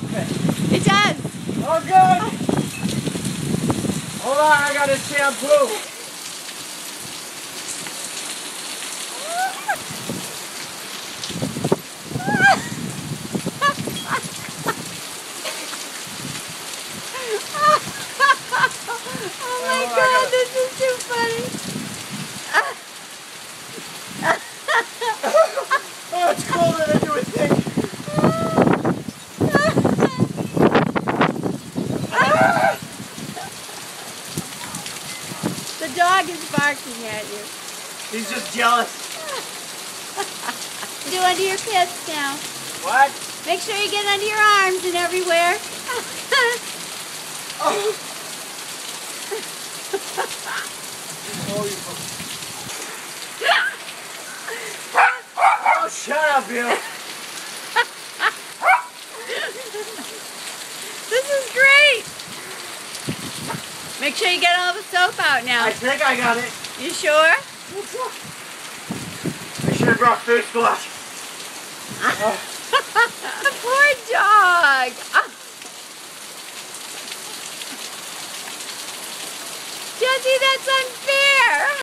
Okay. It does. Oh, good. Hold on, I got a shampoo. Oh my God, this is too funny. Oh, it's colder than you would think. The dog is barking at you. He's just jealous. Do under your pits now. What? Make sure you get under your arms and everywhere. Oh, oh, shut up, you. This is great. Make sure you get all the soap out now. I think I got it. You sure? I should have brought face gloves. Poor dog. Jesse, that's unfair.